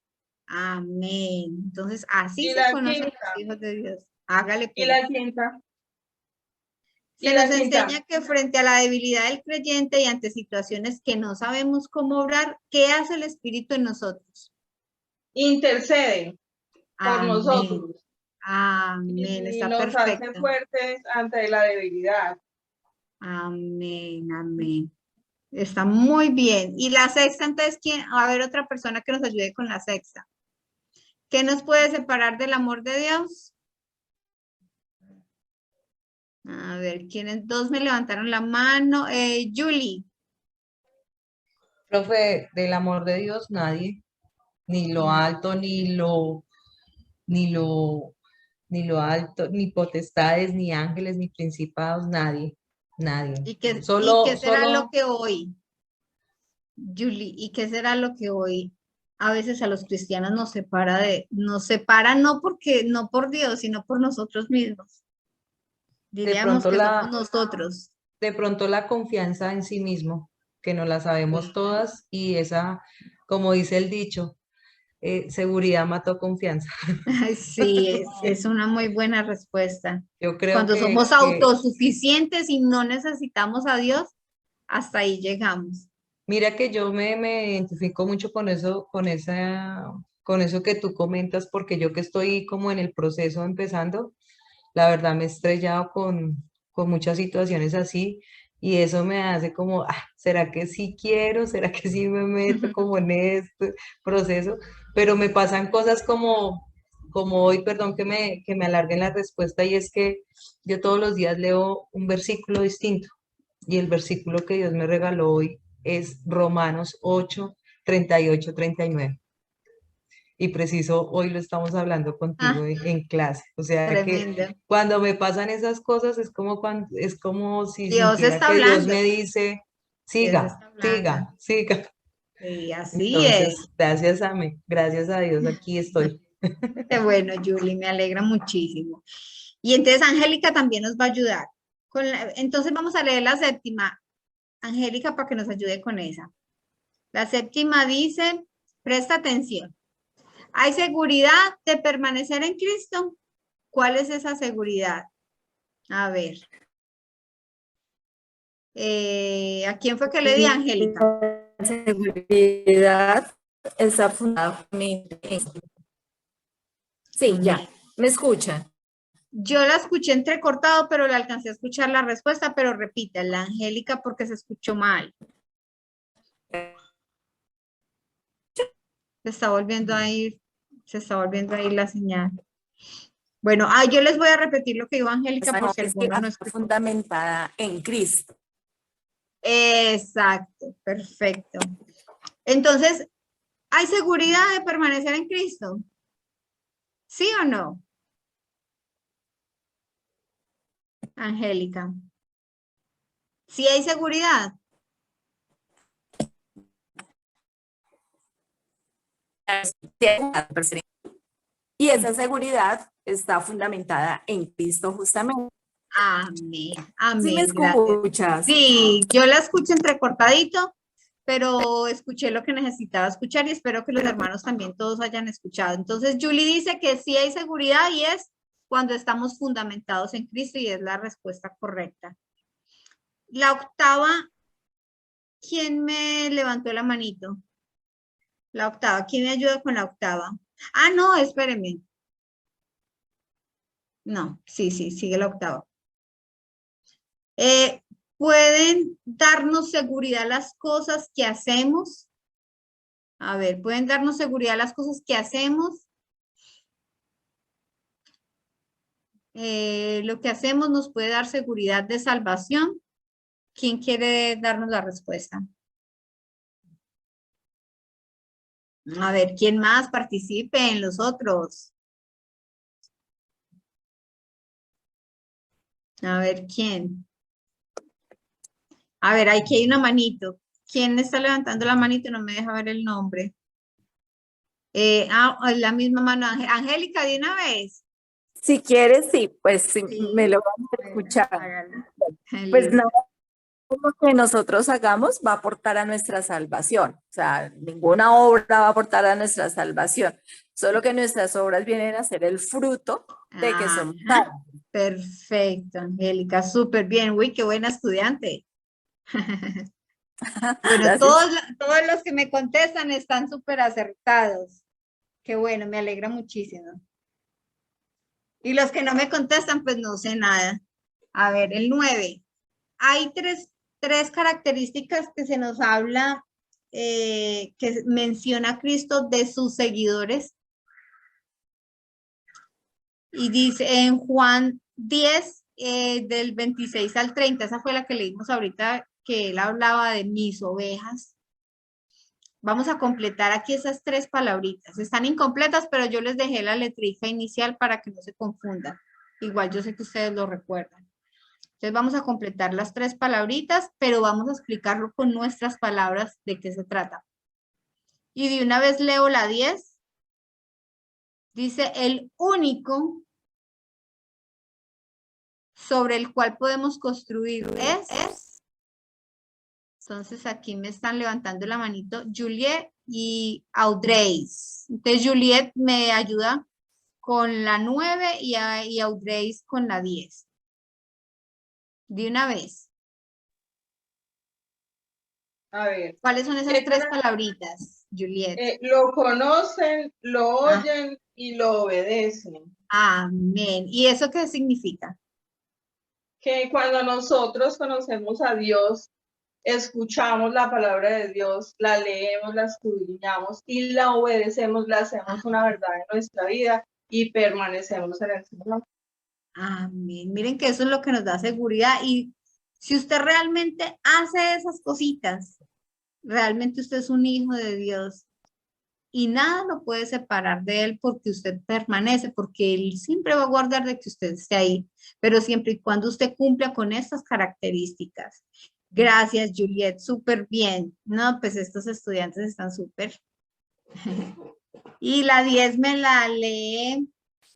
Speaker 1: Amén. Entonces, así
Speaker 7: Y
Speaker 1: se
Speaker 7: la
Speaker 1: conocen
Speaker 7: quinta.
Speaker 1: los hijos de Dios. Hágale
Speaker 7: Y
Speaker 1: pues.
Speaker 7: la quinta.
Speaker 1: Se nos enseña que frente a la debilidad del creyente y ante situaciones que no sabemos cómo obrar, ¿qué hace el Espíritu en nosotros?
Speaker 7: Intercede por
Speaker 1: Amén.
Speaker 7: nosotros.
Speaker 1: Amén.
Speaker 7: Y
Speaker 1: Está
Speaker 7: nos hace
Speaker 1: perfecto.
Speaker 7: fuertes ante la debilidad.
Speaker 1: Amén. Amén. Está muy bien. Y la sexta, entonces, ¿quién? A ver, otra persona que nos ayude con la sexta. ¿Qué nos puede separar del amor de Dios? A ver, ¿quiénes? Dos me levantaron la mano. Julie.
Speaker 8: Profe, del amor de Dios nadie, ni lo alto, ni lo alto, ni potestades, ni ángeles, ni principados, nadie, nadie.
Speaker 1: ¿Y qué
Speaker 8: Solo,
Speaker 1: será lo
Speaker 8: solo,
Speaker 1: que hoy, Julie, y qué será lo que hoy a veces a los cristianos nos separa no porque, no por Dios, sino por nosotros mismos?
Speaker 8: de
Speaker 1: Diríamos
Speaker 8: pronto
Speaker 1: que somos
Speaker 8: la,
Speaker 1: nosotros.
Speaker 8: de pronto la confianza en sí mismo, que no la sabemos todas, y esa, como dice el dicho, seguridad mató confianza.
Speaker 1: Ay, sí, es una muy buena respuesta.
Speaker 8: Yo creo
Speaker 1: Cuando somos
Speaker 8: que
Speaker 1: autosuficientes y no necesitamos a Dios, hasta ahí llegamos.
Speaker 8: mira que yo me identifico mucho con eso, con eso que tú comentas, porque yo que estoy como en el proceso empezando, la verdad me he estrellado con muchas situaciones así, y eso me hace como, ¿será que sí quiero? ¿Será que sí me meto como en este proceso? Pero me pasan cosas como hoy, perdón que me alarguen la respuesta, y es que yo todos los días leo un versículo distinto. Y el versículo que Dios me regaló hoy es Romanos 8, 38, 39. Y preciso, hoy lo estamos hablando contigo
Speaker 1: Ah,
Speaker 8: en clase. O sea que
Speaker 1: tremendo.
Speaker 8: cuando me pasan esas cosas es como si
Speaker 1: Dios
Speaker 8: sintiera
Speaker 1: está
Speaker 8: que Dios
Speaker 1: hablando.
Speaker 8: me dice,
Speaker 1: Dios
Speaker 8: siga,
Speaker 1: está hablando.
Speaker 8: siga, siga.
Speaker 1: Sí, así es.
Speaker 8: Entonces, gracias a Dios, aquí estoy.
Speaker 1: Qué bueno, Julie, me alegra muchísimo. Y entonces Angélica también nos va a ayudar. Entonces vamos a leer la séptima, Angélica, para que nos ayude con esa. La séptima dice, presta atención. ¿Hay seguridad de permanecer en Cristo? ¿Cuál es esa seguridad? A ver. ¿A quién fue que le di, Angélica?
Speaker 9: La seguridad está fundamentalmente en... Sí, ya, me escuchan.
Speaker 1: Yo la escuché entrecortado, pero le alcancé a escuchar la respuesta, pero repítela, Angélica, porque se escuchó mal. Se está volviendo a ir la señal. Bueno, yo les voy a repetir lo que dijo Angélica por si
Speaker 9: Es que
Speaker 1: alguno no
Speaker 9: está
Speaker 1: escuchó.
Speaker 9: fundamentada en Cristo.
Speaker 1: Exacto, perfecto. Entonces, ¿hay seguridad de permanecer en Cristo? ¿Sí o no? Angélica. ¿Sí hay seguridad?
Speaker 9: Y esa seguridad está fundamentada en Cristo justamente.
Speaker 1: Amén,
Speaker 9: ¿Sí me
Speaker 1: amén, gracias.
Speaker 9: escuchas?
Speaker 1: Sí, yo la escucho entrecortadito, pero escuché lo que necesitaba escuchar y espero que los hermanos también todos hayan escuchado. Entonces, Julie dice que sí hay seguridad y es cuando estamos fundamentados en Cristo y es la respuesta correcta. La octava, ¿quién me levantó la manito? La octava, ¿quién me ayuda con la octava? Ah, no, espérenme. No, sí, sigue la octava. ¿Pueden darnos seguridad las cosas que hacemos? A ver, ¿pueden darnos seguridad las cosas que hacemos? lo que hacemos nos puede dar seguridad de salvación. ¿Quién quiere darnos la respuesta? A ver, ¿quién más participe en los otros? A ver, ¿quién? A ver, aquí hay una manito. ¿Quién está levantando la manito? No me deja ver el nombre. La misma mano. Angélica, de una vez.
Speaker 9: Si quieres, sí, pues sí,
Speaker 1: Sí.
Speaker 9: me lo vamos a
Speaker 1: Bueno,
Speaker 9: escuchar.
Speaker 1: hágale.
Speaker 9: Pues
Speaker 1: Listo.
Speaker 9: nada lo que nosotros hagamos va a aportar a nuestra salvación. O sea, ninguna obra va a aportar a nuestra salvación. Solo que nuestras obras vienen a ser el fruto de que somos
Speaker 1: Ajá.
Speaker 9: salvos.
Speaker 1: Perfecto, Angélica, súper bien. Uy, qué buena estudiante. Bueno,
Speaker 9: Gracias.
Speaker 1: todos los que me contestan están súper acertados. Qué bueno, me alegra muchísimo. Y los que no me contestan, pues no sé nada. A ver, el 9. Hay tres características que se nos habla, que menciona Cristo de sus seguidores. Y dice en Juan 10, del 26 al 30, esa fue la que leímos ahorita, que él hablaba de mis ovejas. Vamos a completar aquí esas tres palabritas. Están incompletas, pero yo les dejé la letrita inicial para que no se confundan. Igual yo sé que ustedes lo recuerdan. Entonces vamos a completar las tres palabritas, pero vamos a explicarlo con nuestras palabras de qué se trata. Y de una vez leo la 10. Dice, el único sobre el cual podemos construir es. Entonces aquí me están levantando la manito Juliet y Audreys. Entonces Juliet me ayuda con la 9 y Audreys con la 10. De una vez.
Speaker 7: A ver,
Speaker 1: ¿Cuáles son esas
Speaker 7: ¿qué
Speaker 1: tres
Speaker 7: cara-
Speaker 1: palabritas, Juliet?
Speaker 7: lo conocen, lo
Speaker 1: Ah.
Speaker 7: oyen y lo obedecen.
Speaker 1: Amén. ¿Y eso qué significa?
Speaker 7: Que cuando nosotros conocemos a Dios, escuchamos la palabra de Dios, la leemos, la escudriñamos y la obedecemos, la hacemos una verdad en nuestra vida y permanecemos en el Señor.
Speaker 1: Amén. Miren que eso es lo que nos da seguridad y si usted realmente hace esas cositas, realmente usted es un hijo de Dios y nada lo puede separar de él porque usted permanece, porque él siempre va a guardar de que usted esté ahí, pero siempre y cuando usted cumpla con estas características. Gracias, Juliet, súper bien. No, pues estos estudiantes están súper. Y la 10 me la lee.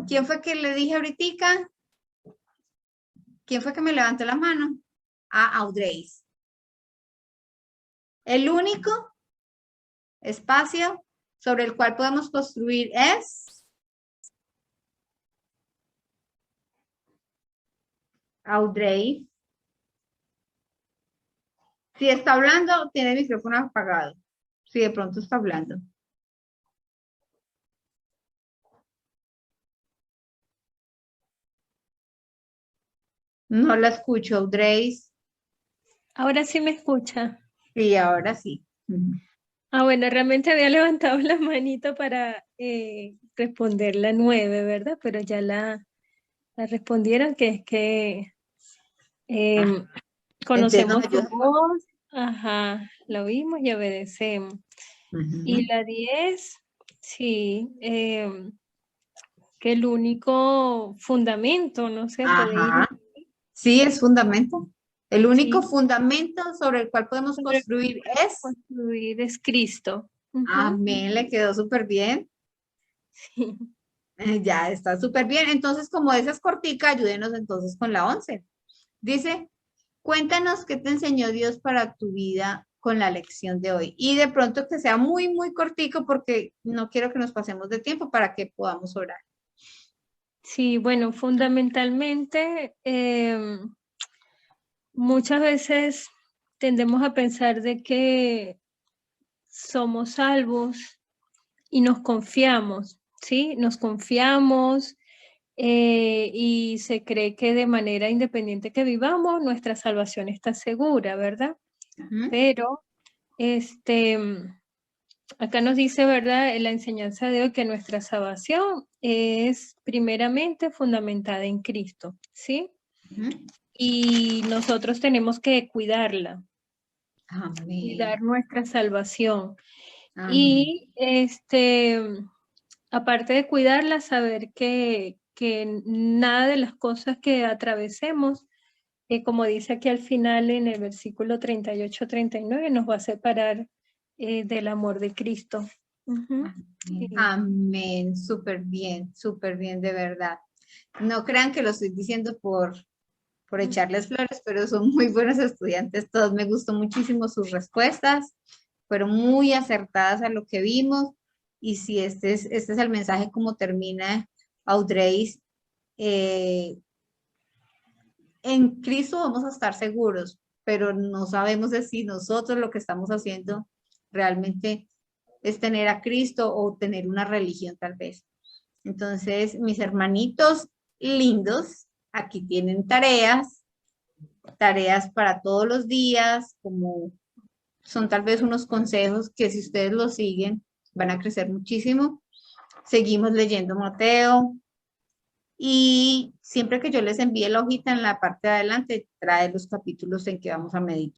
Speaker 1: ¿Quién fue que le dije ahorita? ¿Quién fue que me levantó la mano? Audreys. El único espacio sobre el cual podemos construir es Audrey. Si está hablando, tiene el micrófono apagado. Si de pronto está hablando. No la escucho, Audrey.
Speaker 10: Ahora sí me escucha.
Speaker 1: Sí, ahora sí.
Speaker 10: Bueno, realmente había levantado la manito para responder la 9, ¿verdad? Pero ya la respondieron, que es que conocemos su voz, ajá, la oímos y obedecemos. Y la 10, sí, que el único fundamento, no sé, puede ir.
Speaker 1: Sí, es fundamento. El único
Speaker 10: Sí.
Speaker 1: fundamento sobre el cual podemos construir es.
Speaker 10: Construir es Cristo.
Speaker 1: Amén, le quedó súper bien.
Speaker 10: Sí.
Speaker 1: Ya está súper bien. Entonces, como esa es cortica, ayúdenos entonces con la 11. Dice, cuéntanos qué te enseñó Dios para tu vida con la lección de hoy. Y de pronto que sea muy, muy cortico porque no quiero que nos pasemos de tiempo para que podamos orar.
Speaker 10: Sí, bueno, fundamentalmente muchas veces tendemos a pensar de que somos salvos y nos confiamos, ¿sí? Nos confiamos y se cree que de manera independiente que vivamos, nuestra salvación está segura, ¿verdad? Pero acá nos dice, ¿verdad?, en la enseñanza de hoy que nuestra salvación es primeramente fundamentada en Cristo, ¿sí? Y nosotros tenemos que cuidarla,
Speaker 1: Amén.
Speaker 10: cuidar nuestra salvación.
Speaker 1: Amén.
Speaker 10: Y aparte de cuidarla, saber que nada de las cosas que atravesemos, como dice aquí al final en el versículo 38-39, nos va a separar del amor de Cristo. Sí.
Speaker 1: Amén, súper bien, de verdad. No crean que lo estoy diciendo por echarles flores, pero son muy buenos estudiantes todos. Me gustó muchísimo sus respuestas, fueron muy acertadas a lo que vimos. Y si este es el mensaje como termina Audrey, en Cristo vamos a estar seguros, pero no sabemos de si nosotros lo que estamos haciendo realmente es tener a Cristo o tener una religión tal vez. Entonces, mis hermanitos lindos, aquí tienen tareas para todos los días, como son tal vez unos consejos que si ustedes los siguen van a crecer muchísimo. Seguimos leyendo Mateo y siempre que yo les envíe la hojita en la parte de adelante trae los capítulos en que vamos a meditar.